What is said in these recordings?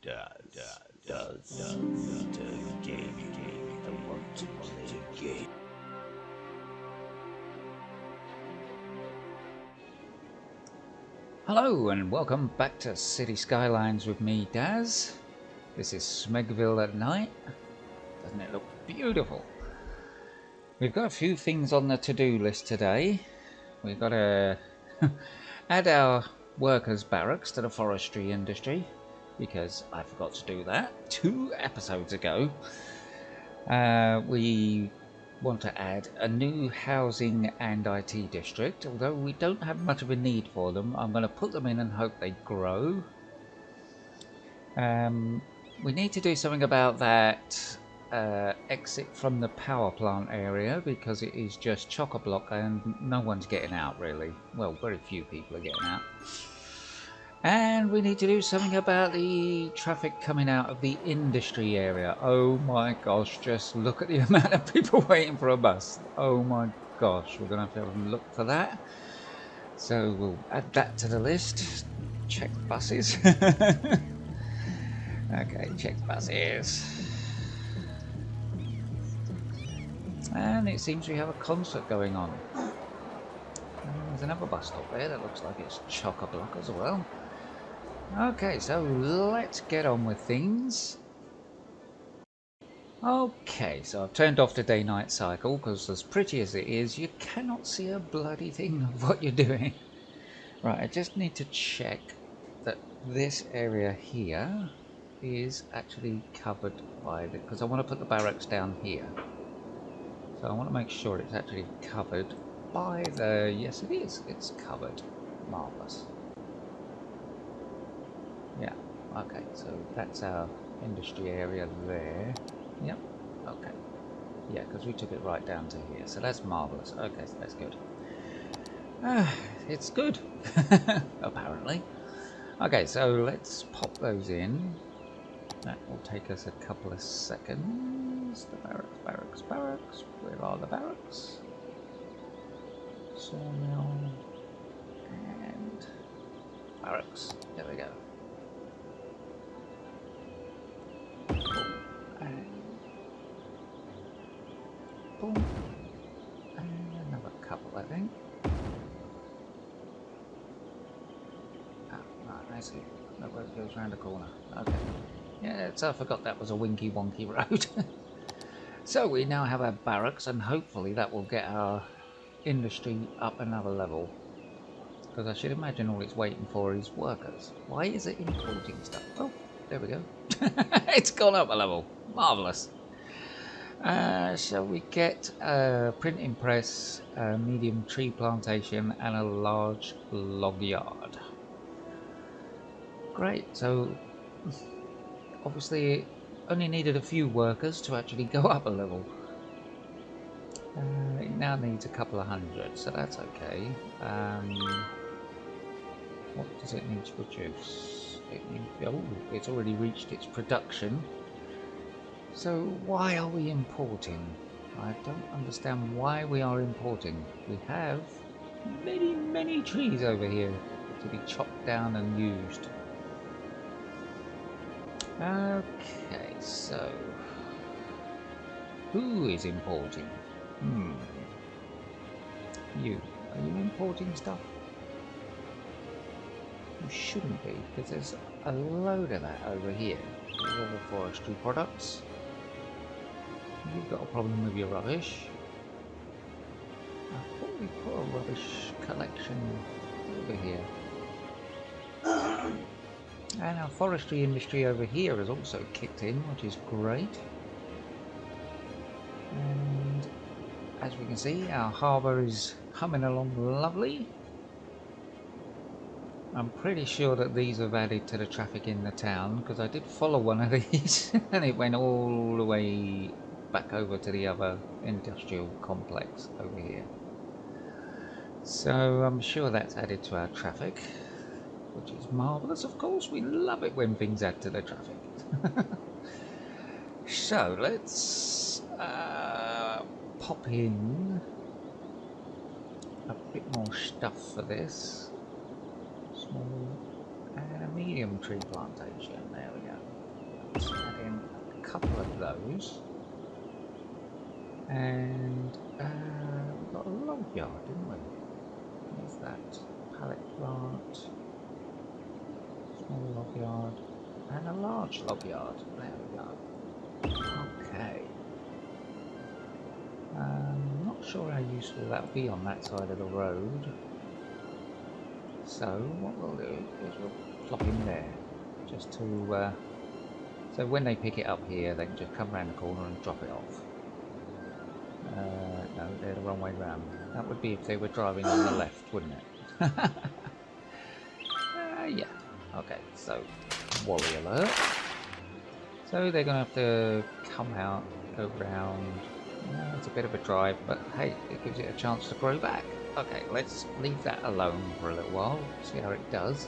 does the game I want to play the game. Hello and welcome back to City Skylines with me, Daz. This is Smeggville at night. Doesn't it look beautiful? We've got a few things on the to-do list today. We've got to add our workers' barracks to the forestry industry, because I forgot to do that 2 episodes ago. We want to add a new housing and IT district, although we don't have much of a need for them. I'm going to put them in and hope they grow. We need to do something about that exit from the power plant area, because it is just chock-a-block and no one's getting out really. Well, very few people are getting out. And we need to do something about the traffic coming out of the industry area. Oh my gosh, just look at the amount of people waiting for a bus. Oh my gosh, we're going to have to look for that. So we'll add that to the list. Check buses. Okay, check buses. And it seems we have a concert going on. And there's another bus stop there that looks like it's chock-a-block as well. Okay, so let's get on with things. Okay, so I've turned off the day-night cycle, because as pretty as it is, you cannot see a bloody thing of what you're doing. Right, I just need to check that this area here is actually covered by the... because I want to put the barracks down here. So I want to make sure it's actually covered by the... yes it is, it's covered. Marvellous. Yeah, okay, so that's our industry area there. Yep, okay. Yeah, because we took it right down to here, so that's marvellous. Okay, so that's good. It's good, apparently. Okay, so let's pop those in. That will take us a couple of seconds. The barracks. Where are the barracks? Sawmill and barracks. There we go. And boom. And another couple, I think. Ah, right, I see. That road goes round the corner. Okay. Yeah, so I forgot that was a winky wonky road. So we now have our barracks, and hopefully that will get our industry up another level. Because I should imagine all it's waiting for is workers. Why is it importing stuff? Oh, there we go. It's gone up a level. Marvellous. Shall we get a printing press, a medium tree plantation, and a large log yard? Great, so obviously only needed a few workers to actually go up a level. It now needs a couple of hundred, so that's okay. What does it need to produce? Oh, it's already reached its production. So why are we importing? I don't understand why we are importing. We have many trees over here to be chopped down and used. Okay, so who is importing? You. Are you importing stuff? You shouldn't be, because there's a load of that over here. All the forestry products. You've got a problem with your rubbish. I thought we put a rubbish collection over here. And our forestry industry over here has also kicked in, which is great. And as we can see, our harbour is humming along lovely. I'm pretty sure that these have added to the traffic in the town, because I did follow one of these and it went all the way back over to the other industrial complex over here. So I'm sure that's added to our traffic, which is marvellous. Of course, we love it when things add to the traffic. So let's pop in a bit more stuff for this. Small and a medium tree plantation. There we go. couple of those. And we got a log yard, didn't we? There's that pallet plant, small log yard, and a large log yard. There we go. Okay. Not sure how useful that will be on that side of the road. So what we'll do is we'll plop in there, just to so when they pick it up here, they can just come around the corner and drop it off. No, they're the wrong way round. That would be if they were driving on the left, wouldn't it? Yeah. Okay, so Wally alert. So they're going to have to come out, go round. It's a bit of a drive, but hey, it gives it a chance to grow back. Okay, let's leave that alone for a little while, see how it does.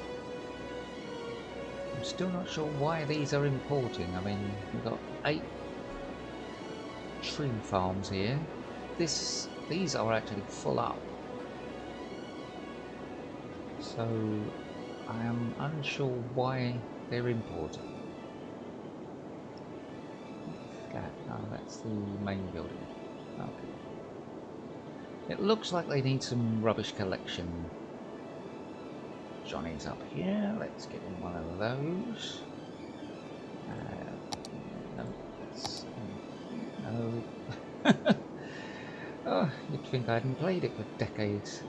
I'm still not sure why these are importing. I mean, we've got 8 tree farms here. These are actually full up. So I am unsure why they're importing. That's the main building. Okay. It looks like they need some rubbish collection. Johnny's up here. Let's get in one of those. No. Oh, you'd think I hadn't played it for decades.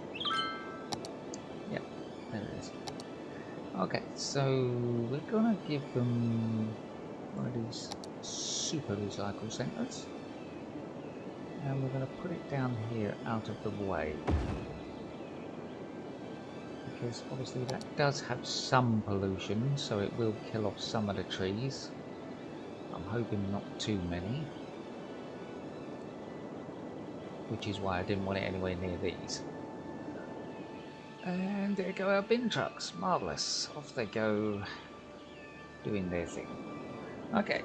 Yep, there it is. Okay, so we're gonna give them one of these super recycle centers, and we're going to put it down here out of the way, because obviously that does have some pollution, so it will kill off some of the trees. I'm hoping not too many, which is why I didn't want it anywhere near these. And there go our bin trucks. Marvellous. Off they go, doing their thing. Okay.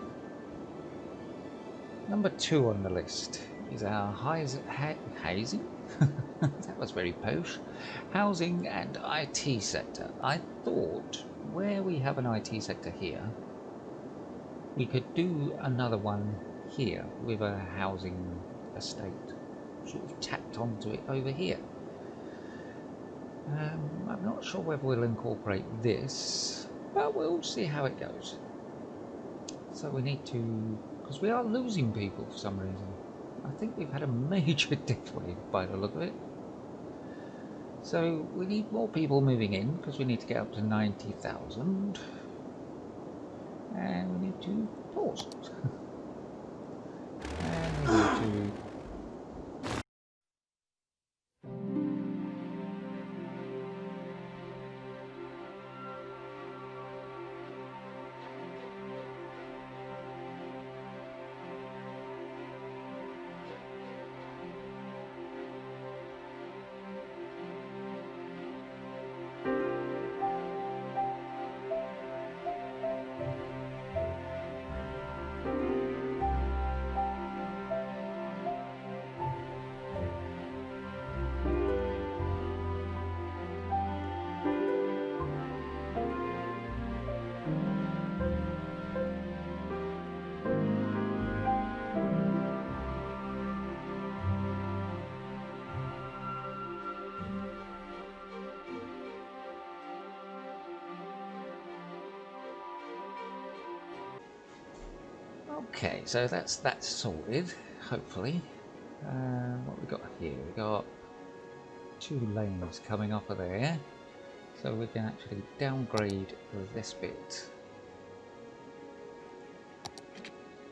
Number 2 on the list is our housing. That was very posh. Housing and IT sector. I thought where we have an IT sector here, we could do another one here with a housing estate sort of tacked onto it over here. I'm not sure whether we'll incorporate this, but we'll see how it goes. So we need to, because we are losing people for some reason. I think we've had a major death wave by the look of it. So we need more people moving in, because we need to get up to 90,000. And we need to pause. And we need to... Okay, so that's sorted, hopefully. What we got here? We got 2 lanes coming off of there, so we can actually downgrade this bit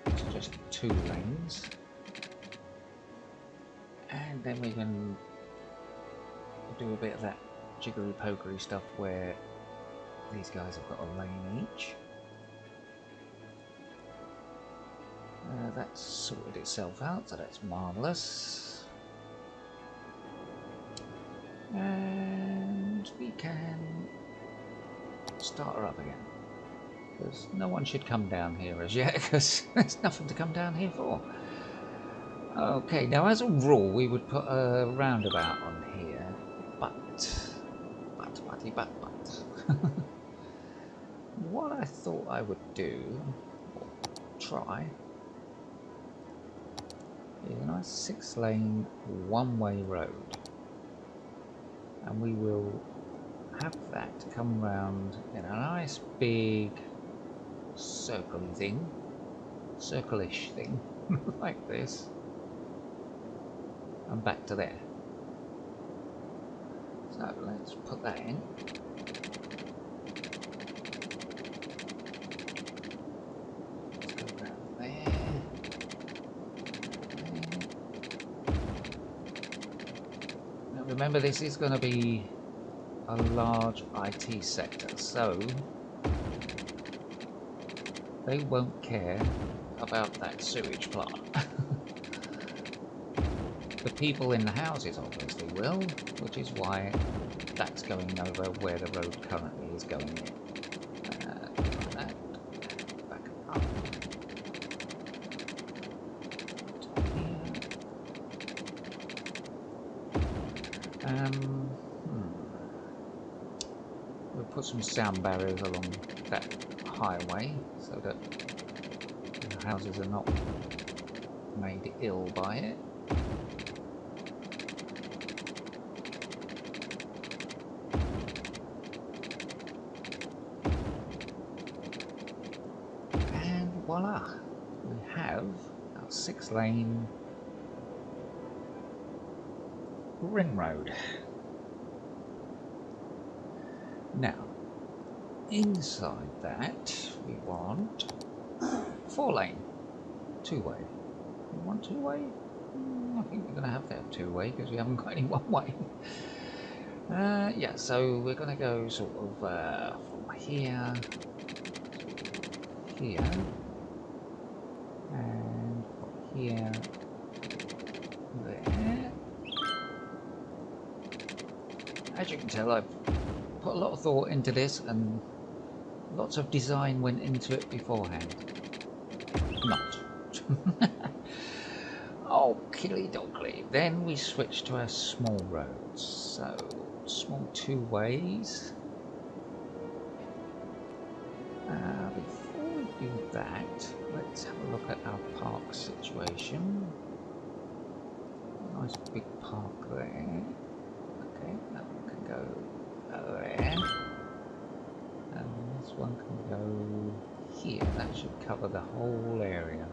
to just 2 lanes, and then we can do a bit of that jiggery pokery stuff where these guys have got a lane each. That's sorted itself out, so that's marvellous. And we can start her up again, because no one should come down here as yet, because there's nothing to come down here for. Okay, now as a rule we would put a roundabout on here, but what I thought I would do, or try, is a nice 6-lane one-way road, and we will have that come round in a nice big circle-y thing, circle-ish thing, like this, and back to there. So let's put that in. Let's go round there. Now remember, this is going to be a large IT sector, so they won't care about that sewage plant. The people in the houses obviously will, which is why that's going over where the road currently is going in. Like that. Back up. We'll put some sound barriers along that highway so that the houses are not made ill by it. And voila, we have our 6-lane ring road. Now, inside that, we want 4-lane, 2-way. We want 2-way? I think we're going to have to have 2-way because we haven't got any 1-way. Yeah, so we're going to go sort of from here to here, and from here to there. As you can tell, I've put a lot of thought into this and lots of design went into it beforehand. Not. Oh, killy doggly. Then we switch to our small roads. So, small 2-ways. Before we do that, let's have a look at our park situation. Nice big park there. Okay, that one can go there. And this one can go here. That should cover the whole area.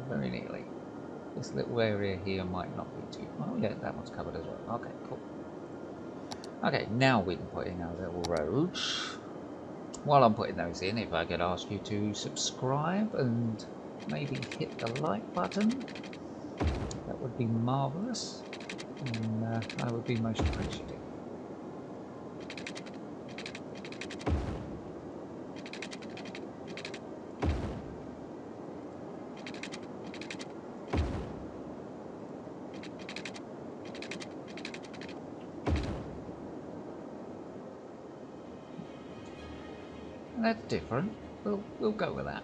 Very neatly. This little area here might not be too... Oh yeah, that one's covered as well. Okay, cool. Okay, now we can put in our little roads. While I'm putting those in, if I could ask you to subscribe and maybe hit the like button, that would be marvellous, and I would be most appreciative. That's different. We'll go with that.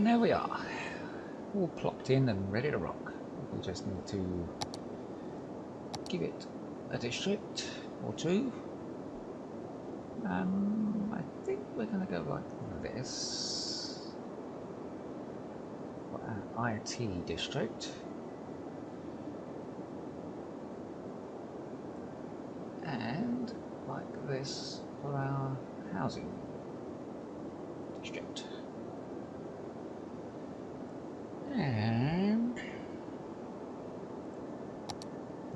And there we are, all plopped in and ready to rock. We just need to give it a district or two. I think we're going to go like this for our IT district. And like this for our housing district. And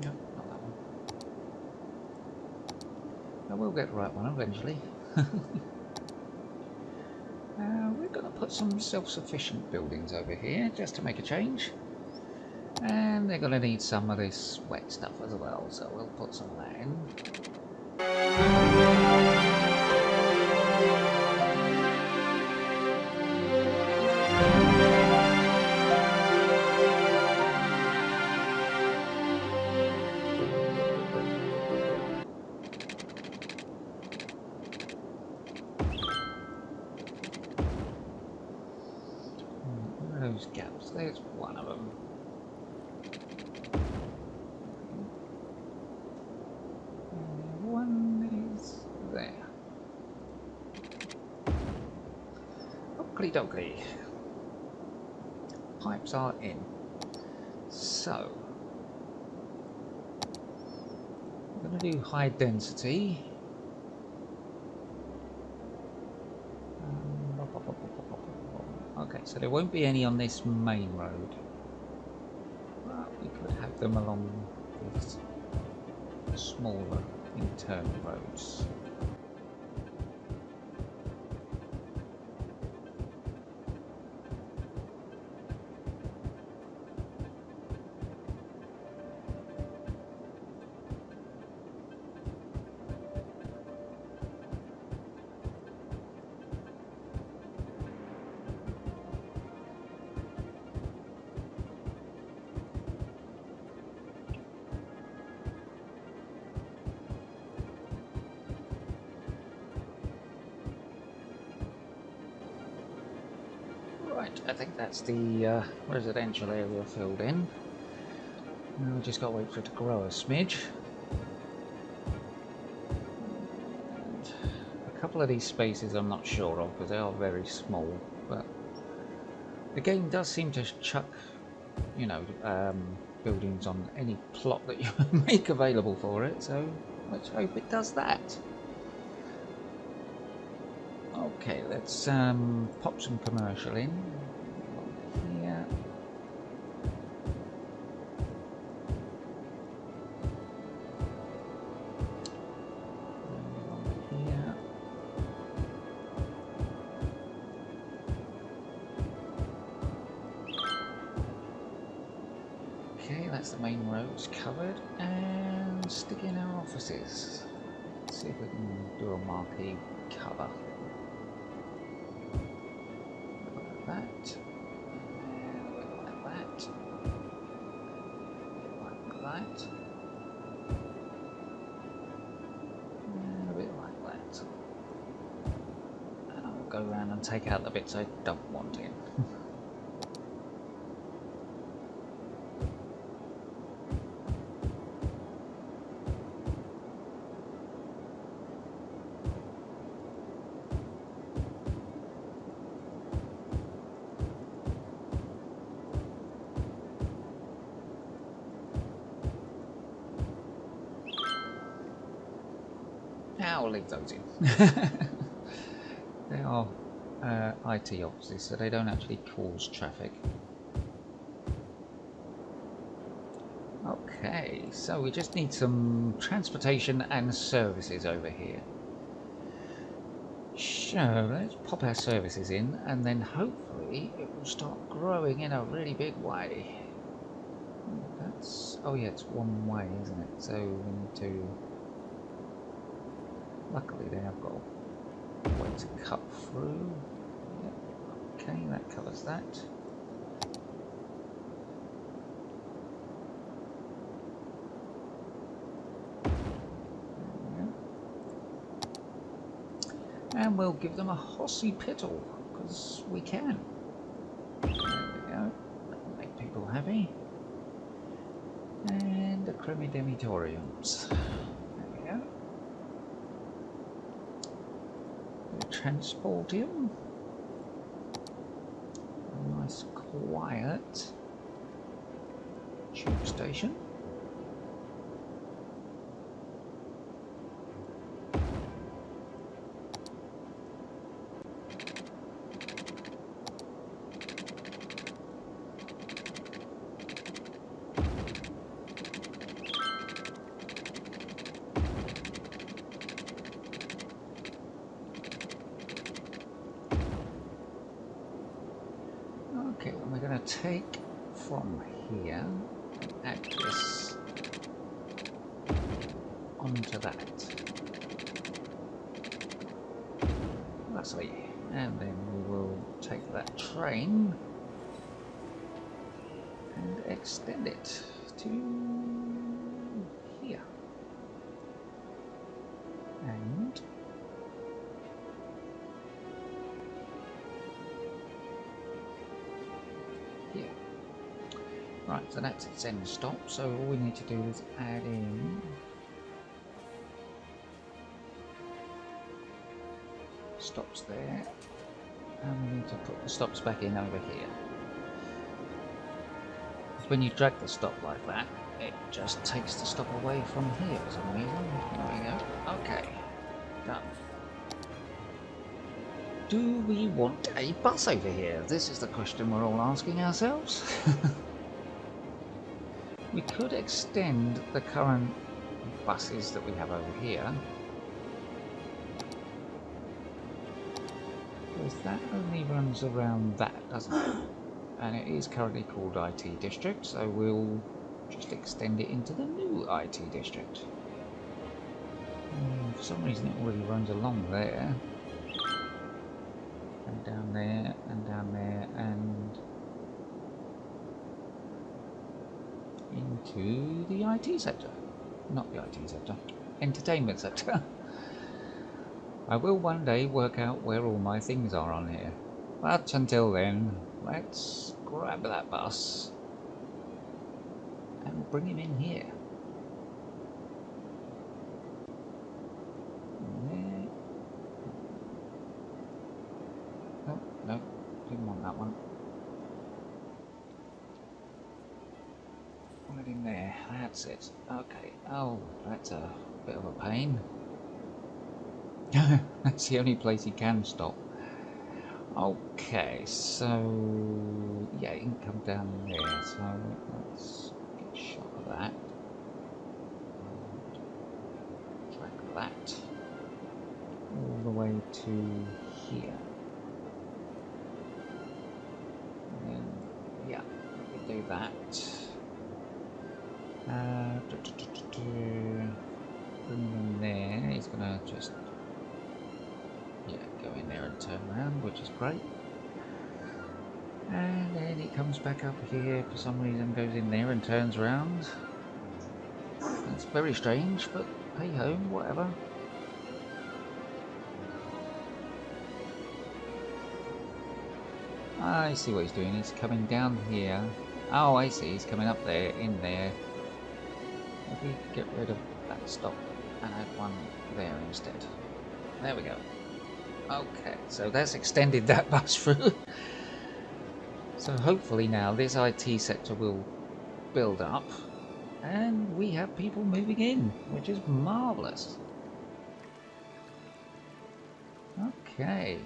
no, not that one. I will get the right one eventually. We're going to put some self-sufficient buildings over here just to make a change. And they're going to need some of this wet stuff as well, so we'll put some of that in. Where are those gaps? There's one of them. Oakley dokley. Pipes are in. So I'm going to do high density. Okay, so there won't be any on this main road. But we could have them along these smaller internal roads. Right, I think that's the residential area filled in. Now we just got to wait for it to grow a smidge. And a couple of these spaces I'm not sure of because they are very small, but the game does seem to chuck, you know, buildings on any plot that you make available for it, so let's hope it does that. Okay, let's pop some commercial in here. And here. Okay, that's the main roads covered, and stick in our offices. Let's see if we can do a marquee cover. That, and a bit like that, and a bit like that. And I'll go around and take out the bits I don't want in. I'll leave those in. They are IT offices, so they don't actually cause traffic. Okay, so we just need some transportation and services over here. So let's pop our services in, and then hopefully it will start growing in a really big way. That's, oh yeah, it's one way, isn't it? So we need to. Luckily they have got a way to cut through. Yep. Okay, that covers that. And we'll give them a hossy pittle, because we can. maybe. And the cremidemitoriums. There we go. The transportium. A nice quiet tube station. Okay, and we're going to take from here and add this onto that. Lovely. And then we will take that train and extend it to here. And here. Right, so that's its end stop. So all we need to do is add in stops there, and we need to put the stops back in over here. When you drag the stop like that, it just takes the stop away from here for some reason. There we go. Okay, done. Do we want a bus over here? This is the question we're all asking ourselves. We could extend the current buses that we have over here, because that only runs around that, doesn't it? And it is currently called IT District, so we'll just extend it into the new IT District. For some reason it already runs along there, and down there, and down there, and into the IT sector. Not the IT sector, entertainment sector. I will one day work out where all my things are on here. But until then, let's grab that bus and bring him in here. There. Oh, no, didn't want that one. Put it in there, that's it. Okay, oh, that's a bit of a pain. That's the only place he can stop. Okay, so yeah, you can come down there. So let's get a shot of that. Drag that all the way to here. And then, yeah, we can do that. Bring him in there. He's gonna just go in there and turn around, which is great. And then he comes back up here for some reason, goes in there and turns around. That's very strange, but hey ho, whatever. I see what he's doing. He's coming down here. Oh, I see. He's coming up there, in there. If we get rid of that stop and add one there instead. There we go. Okay, so that's extended that bus through. So hopefully now this IT sector will build up and we have people moving in, which is marvellous. Okay.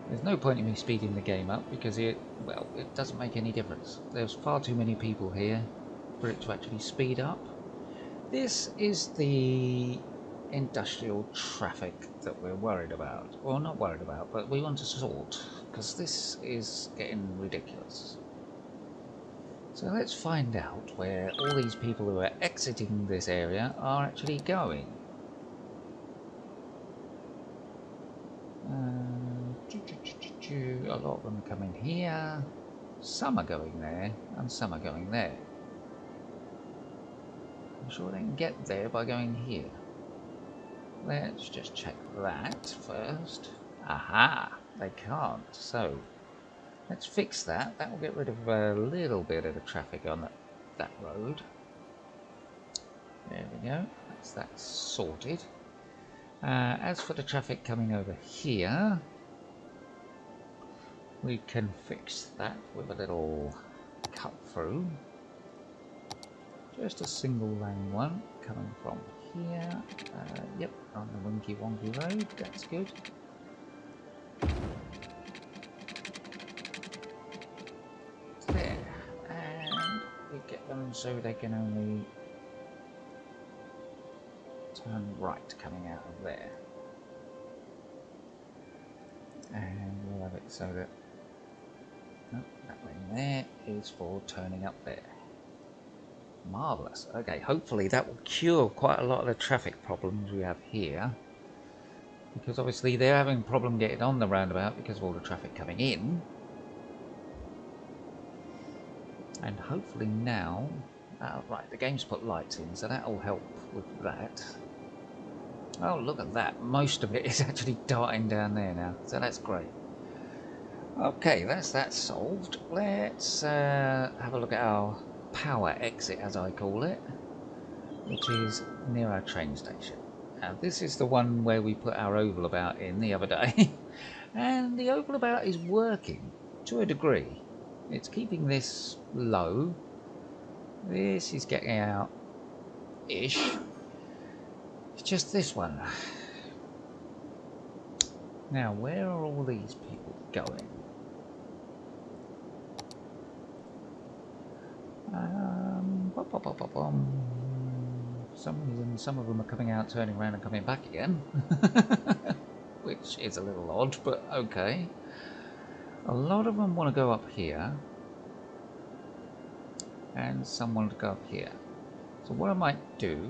There's no point in me speeding the game up because it doesn't make any difference. There's far too many people here for it to actually speed up. This is the industrial traffic that we're worried about. Well, not worried about, but we want to sort, because this is getting ridiculous. So let's find out where all these people who are exiting this area are actually going. A lot of them come in here, some are going there, and some are going there. I'm sure they can get there by going here. Let's just check that first. Aha! They can't, so Let's fix that. That will get rid of a little bit of the traffic on that road. There we go. That's that sorted. As for the traffic coming over here, we can fix that with a little cut through. Just a single lane one coming from here. Yep, on the Winky Wonky Road. That's good. There. And we get them so they can only turn right coming out of there. And we'll have it so that that lane there is for turning up there. Marvellous. Okay, hopefully that will cure quite a lot of the traffic problems we have here. Because obviously they're having a problem getting on the roundabout because of all the traffic coming in. And hopefully now... right, the game's put lights in, so that'll help with that. Oh, look at that. Most of it is actually darting down there now, so that's great. Okay, that's that solved. Let's have a look at our power exit, as I call it, which is near our train station. Now, this is the one where we put our oval about in the other day, and the oval about is working to a degree. It's keeping this low. This is getting out-ish. It's just this one. Now, where are all these people going? Some reason some of them are coming out, turning around and coming back again. Which is a little odd, but okay. A lot of them want to go up here. And some want to go up here. So what I might do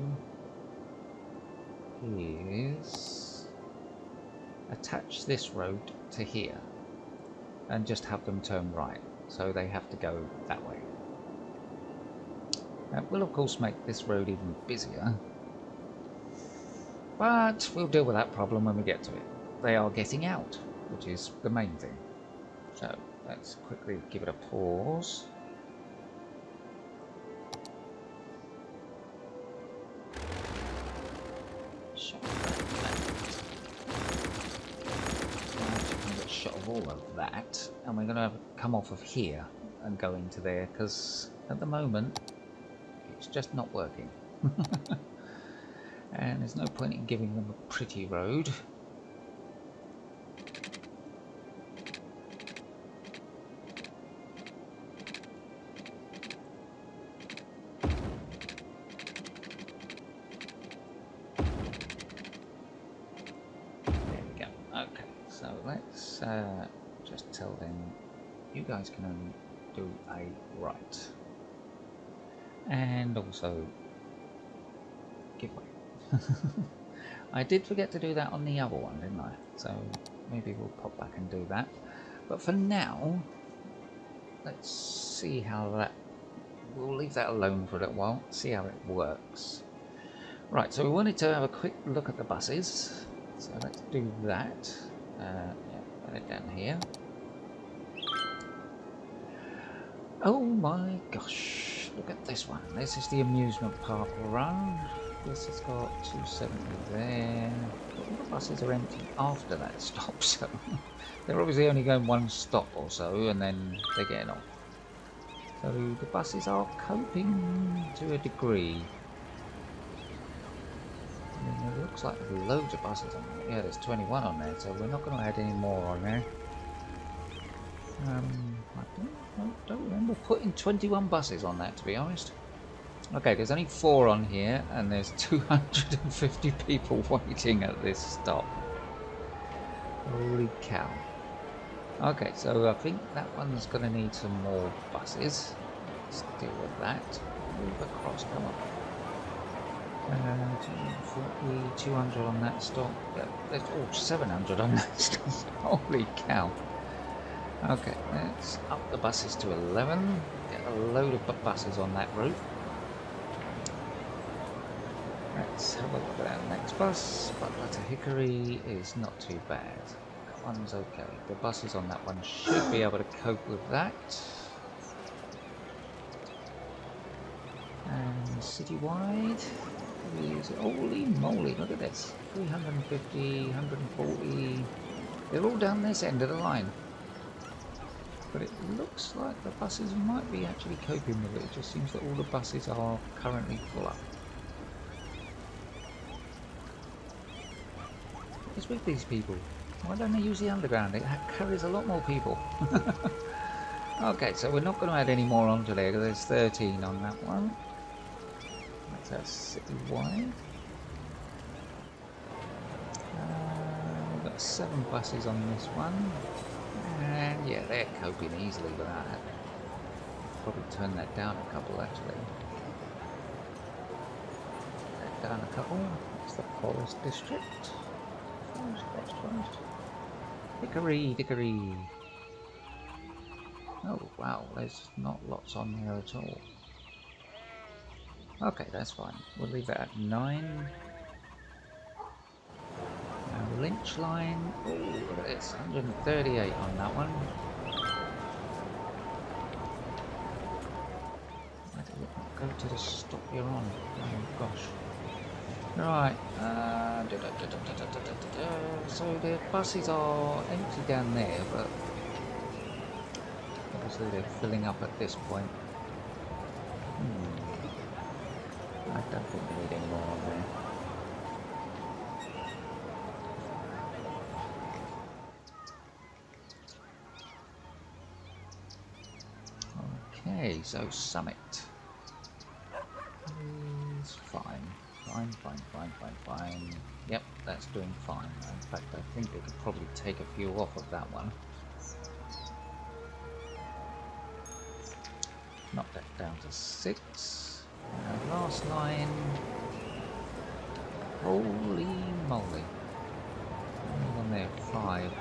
is attach this road to here and just have them turn right, so they have to go that way. That will of course make this road even busier, but we'll deal with that problem when we get to it. They are getting out, which is the main thing. So let's quickly give it a pause. Shot of all of that, and we're going to come off of here and go into there, because at the moment it's just not working. And there's no point in giving them a pretty road. So let's just tell them you guys can only do a right, and also give way. I did forget to do that on the other one, didn't I? So maybe we'll pop back and do that. But for now, let's see how that... We'll leave that alone for a little while, see how it works. Right, so we wanted to have a quick look at the buses. So let's do that. Yeah, put it down here. Oh my gosh, look at this one. This is the amusement park run. This has got 270 there. All the buses are empty after that stop, so they're obviously only going one stop or so and then they're getting off. So the buses are coping to a degree. It looks like there's loads of buses on there. Yeah, there's 21 on there, so we're not going to add any more on there. I don't remember putting 21 buses on that, to be honest. Okay, there's only 4 on here, and there's 250 people waiting at this stop. Holy cow. Okay, so I think that one's going to need some more buses. Let's deal with that. Move across, come on. 240, 200 on that stop. There's 700 on that stop. Holy cow. Okay, let's up the buses to 11. Get a load of buses on that route. Let's have a look at our next bus. Butler to Hickory is not too bad. one's okay. The buses on that one should be able to cope with that. And citywide is, holy moly, look at this. 350, 140. They're all down this end of the line. But it looks like the buses might be actually coping with it. It just seems that all the buses are currently full up. What is with these people? Why don't they use the underground? It carries a lot more people. Okay, so we're not going to add any more onto there because there's 13 on that one. That's our citywide. We've got 7 buses on this one. And yeah, they're coping easily with that. Probably turn that down a couple actually. Down a couple. That's the Forest District. Forest. Dickory, Dickory. Oh wow, there's not lots on here at all. Okay, that's fine. We'll leave that at 9. Now Lynch line. Oh, look at this. 138 on that one. Why did it not go to the stop you're on? Oh gosh. Right. So the buses are empty down there, but obviously they're filling up at this point. I don't think we need any more on there. Okay, so Summit is fine. Fine. Yep, that's doing fine. In fact, I think we could probably take a few off of that one. Knock that down to 6. And last line. Holy moly. On there, 5.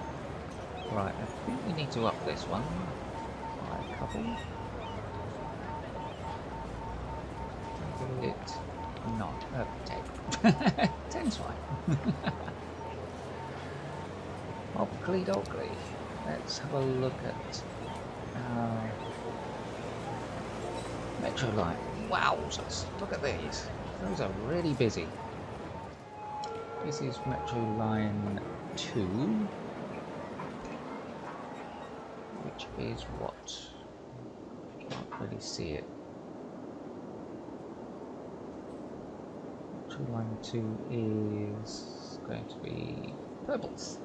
Right, I think we need to up this one by a couple. It. Not 10. 10's fine. Oakley dokley. Let's have a look at our metro line. Wowzers! Look at these. Those are really busy. This is metro line 2, which is what? Can't really see it. Line 2 is going to be purples,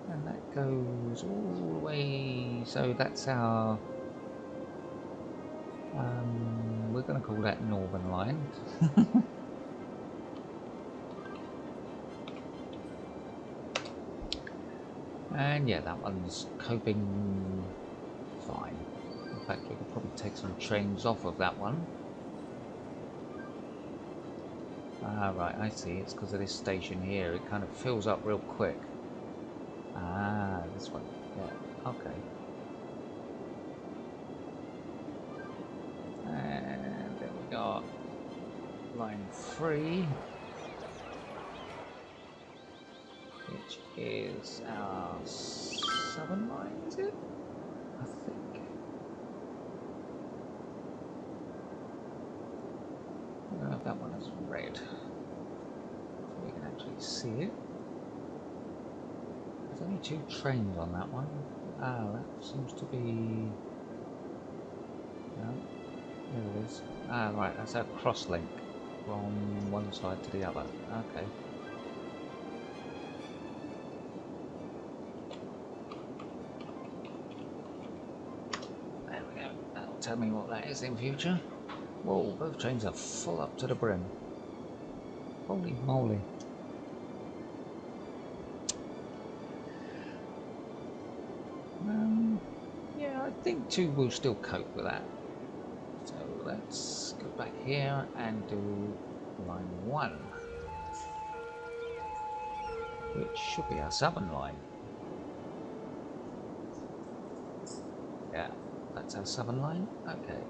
and that goes all the way. So that's our. We're going to call that Northern Line. And yeah, that one's coping fine. In fact, we could probably take some trains off of that one. Ah, right, I see. It's because of this station here. It kind of fills up real quick. Ah, this one. Yeah, okay. And then we got line 3, which is our Southern line, is it? I think. That one is red, so we can actually see it. There's only 2 trains on that one. Ah, that seems to be. No, there it is. Ah, right, that's our cross link from one side to the other. Okay. There we go. That'll tell me what that is in future. Whoa, both trains are full up to the brim. Holy moly. Yeah, I think 2 will still cope with that. So let's go back here and do line 1, which should be our Southern line. Yeah, that's our Southern line. Okay.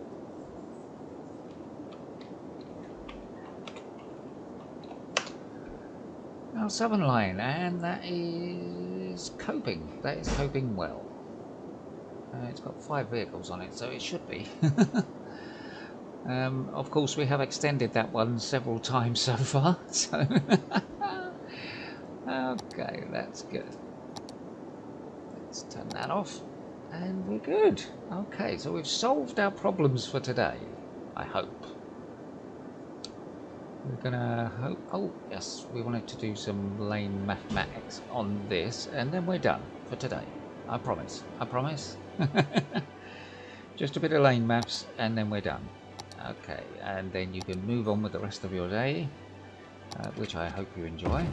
our southern line, and that is coping. That is coping well. It's got 5 vehicles on it, so it should be. Of course, we have extended that one several times so far. So okay, that's good. Let's turn that off, and we're good. Okay, so we've solved our problems for today, I hope. We're gonna hope. Oh yes, we wanted to do some lane mathematics on this, and then we're done for today. I promise. I promise. Just a bit of lane maps, and then we're done. Okay, and then you can move on with the rest of your day, which I hope you enjoy.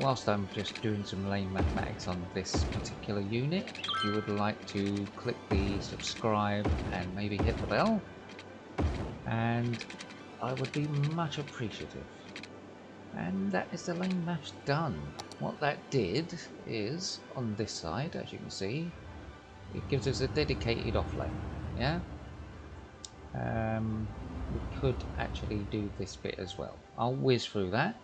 Whilst I'm just doing some lane mathematics on this particular unit, if you would like to click the subscribe and maybe hit the bell, and I would be much appreciative. And that is the lane maps done. What that did is, on this side, as you can see, it gives us a dedicated off lane. Yeah? We could actually do this bit as well. I'll whiz through that.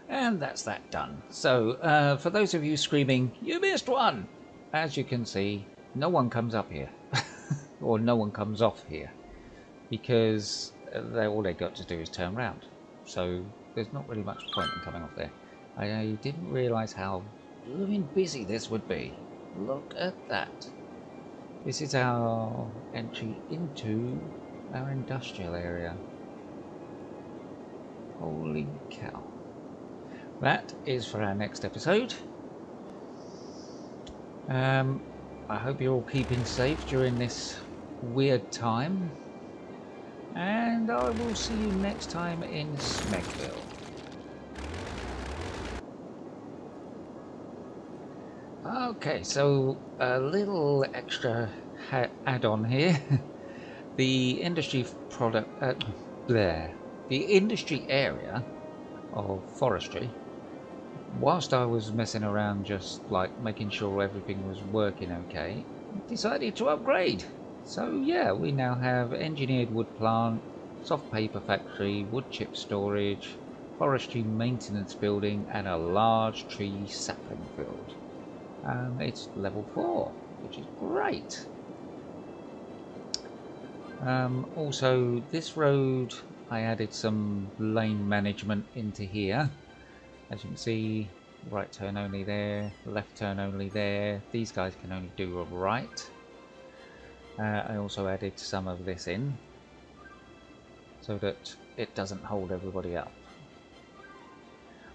And that's that done. So, for those of you screaming, "You missed one!" As you can see, no one comes up here. Or no one comes off here. Because all they got to do is turn round. So, there's not really much point in coming off there. I didn't realise how blooming busy this would be. Look at that. This is our entry into our industrial area. Holy cow. That is for our next episode. I hope you're all keeping safe during this weird time. And I will see you next time in Smeggville. Okay, so a little extra add-on here. The industry the industry area of Forestry, whilst I was messing around just like making sure everything was working okay, decided to upgrade. So yeah, we now have engineered wood plant, soft paper factory, wood chip storage, forestry maintenance building, and a large tree sapling field. It's level 4, which is great. Also, this road, I added some lane management into here. As you can see, right turn only there, left turn only there. These guys can only do a right. I also added some of this in so that it doesn't hold everybody up.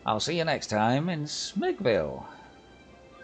I'll see you next time in Smeggville.